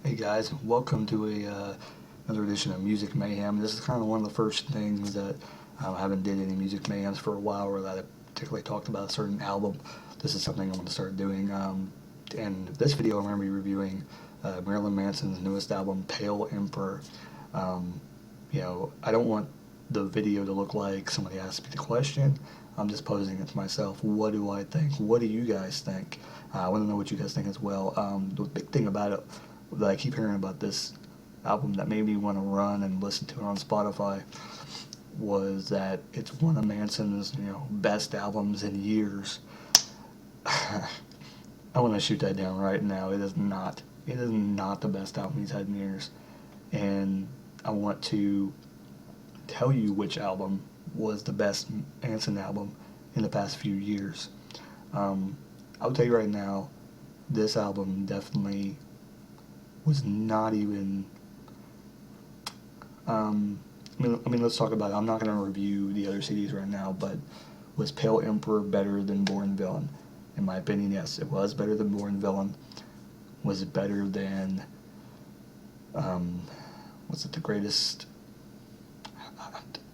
Hey guys, welcome to another edition of Music Mayhem. This is kind of one of the first things that I haven't did any Music Mayhems for a while, or that I particularly talked about a certain album. This is something I want to start doing. And this video I'm going to be reviewing Marilyn Manson's newest album, Pale Emperor. I don't want the video to look like somebody asked me the question. I'm just posing it to myself. What do I think? What do you guys think? I want to know what you guys think as well. The big thing about it that I keep hearing about this album that made me want to run and listen to it on Spotify was that it's one of Manson's best albums in years. I want to shoot that down right now. It is not. It is not the best album he's had in years. And I want to tell you which album was the best Manson album in the past few years. I'll tell you right now, this album definitely was not even. Let's talk about it. I'm not going to review the other CDs right now, but was Pale Emperor better than Born Villain? In my opinion, yes, it was better than Born Villain. Was it better than, was it the greatest,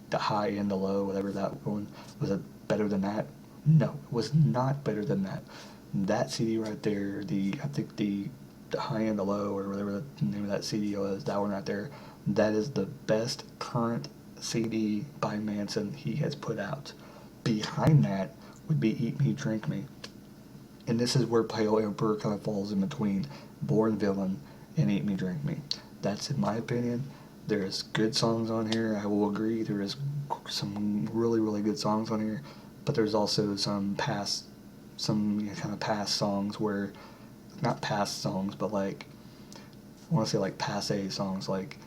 the high and the low, whatever that one, was it better than that? No, it was not better than that. That CD right there, I think the high and the low, or whatever the name of that CD was, that one right there, that is the best current CD by Manson he has put out. Behind that would be Eat Me, Drink Me. And this is where Pale Emperor kind of falls in between Born Villain and Eat Me, Drink Me. That's in my opinion. There's good songs on here, I will agree. There is some really, really good songs on here, but there's also some past songs where, not past songs, but like, I want to say like passe songs, like,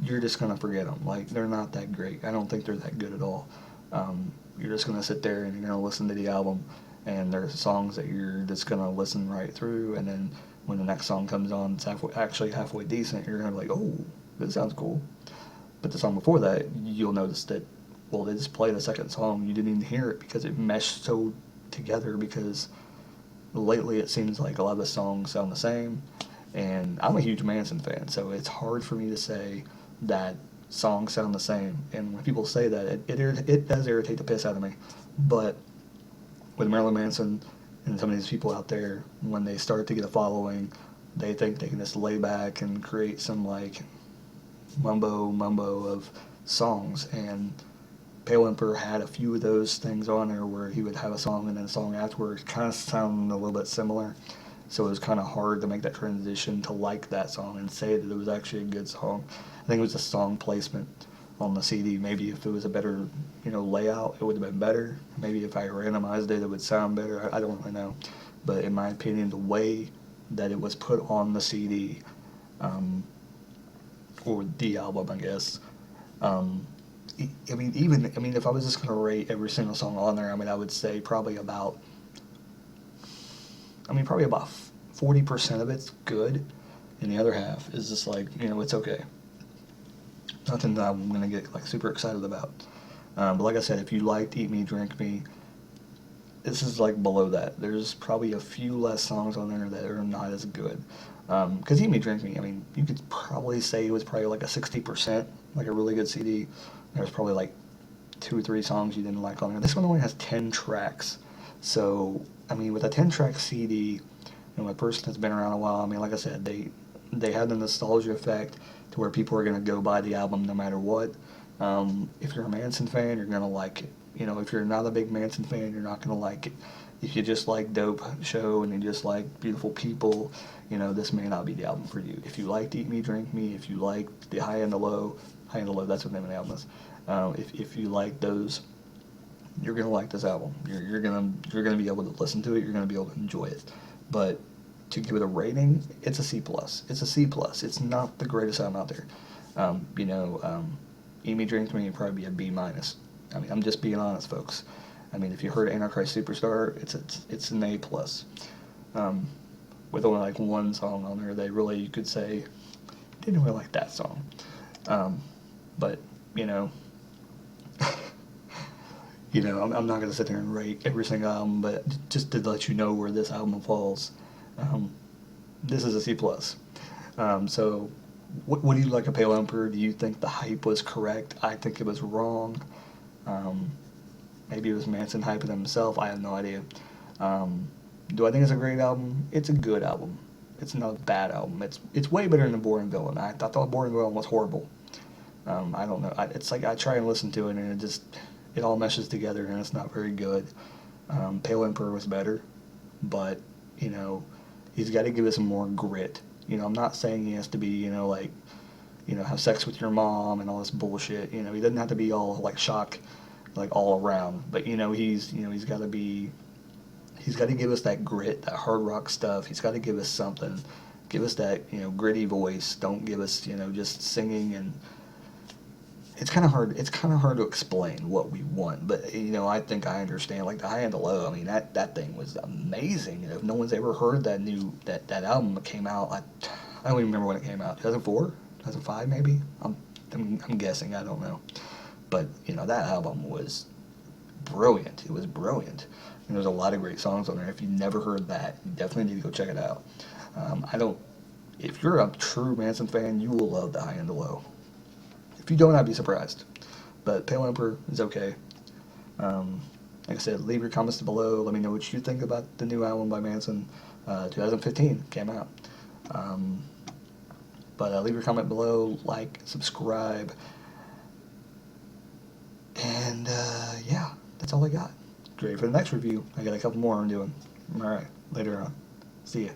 you're just going to forget them. Like, they're not that great. I don't think they're that good at all. You're just going to sit there and you're going to listen to the album, and there's songs that you're just going to listen right through, and then when the next song comes on, it's actually halfway decent, you're going to be like, oh, this sounds cool. But the song before that, you'll notice that, well, they just played a second song, you didn't even hear it because it meshed so together, because lately it seems like a lot of the songs sound the same, and I'm a huge Manson fan, so it's hard for me to say that songs sound the same. And when people say that, it does irritate the piss out of me. But with Marilyn Manson and some of these people out there, when they start to get a following, they think they can just lay back and create some like mumbo of songs. And Pale Emperor had a few of those things on there where he would have a song and then a song afterwards kind of sound a little bit similar. So it was kind of hard to make that transition to like that song and say that it was actually a good song. I think it was the song placement on the CD. Maybe if it was a better, layout, it would have been better. Maybe if I randomized it, it would sound better. I don't really know. But in my opinion, the way that it was put on the CD, or the album, I guess, if I was just going to rate every single song on there, I would say probably about 40% of it's good, and the other half is just like, it's okay. Nothing that I'm going to get like super excited about. But like I said, if you liked Eat Me, Drink Me, this is like below that. There's probably a few less songs on there that are not as good. Because Eat Me, Drink Me, you could probably say it was probably like a 60%, like a really good CD. There's probably like 2 or 3 songs you didn't like on there. This one only has 10 tracks. So, with a 10-track CD, a person that's been around a while, like I said, they have the nostalgia effect to where people are going to go buy the album no matter what. If you're a Manson fan, you're going to like it. If you're not a big Manson fan, you're not going to like it. If you just like Dope Show and you just like Beautiful People, this may not be the album for you. If you liked Eat Me, Drink Me, if you like the High and the Low, that's what the name of the album is. If you like those, you're gonna like this album. You're gonna be able to listen to it. You're gonna be able to enjoy it. But to give it a rating, it's a C+. It's a C+. It's not the greatest album out there. Eat Me, Drink Me would probably be a B-. I'm just being honest, folks. If you heard Antichrist Superstar, it's an A+. With only like one song on there, you could say didn't really like that song. But I'm not going to sit there and rate every single album, but just to let you know where this album falls, this is a C+. So, what do you like of Pale Emperor? Do you think the hype was correct? I think it was wrong. Um, Maybe it was Manson hyping himself. I have no idea. Do I think it's a great album? It's a good album. It's not a bad album. It's way better than Boring Villain. I thought Boring Villain was horrible. I don't know. It's like I try and listen to it and it all meshes together and it's not very good. Pale Emperor was better, but you know he's got to give us some more grit. I'm not saying he has to be like have sex with your mom and all this bullshit. He doesn't have to be all like shock like all around, but he's got to be he's got to give us that grit, that hard rock stuff. He's got to give us something, give us that gritty voice. Don't give us just singing and it's kind of hard. It's kind of hard to explain what we want, but I think I understand. Like the High and the Low. I mean, that thing was amazing. If no one's ever heard that album that came out, I don't even remember when it came out. 2004, 2005, maybe. I'm guessing. I don't know. But that album was brilliant. It was brilliant. And there's a lot of great songs on there. If you never heard that, you definitely need to go check it out. I don't. If you're a true Manson fan, you will love the High and the Low. If you don't, I'd be surprised. But Pale Emperor is okay. Like I said, leave your comments below. Let me know what you think about the new album by Manson. 2015 came out. But leave your comment below, like, subscribe. And yeah, that's all I got. Ready for the next review. I got a couple more I'm doing. Alright, later on. See ya.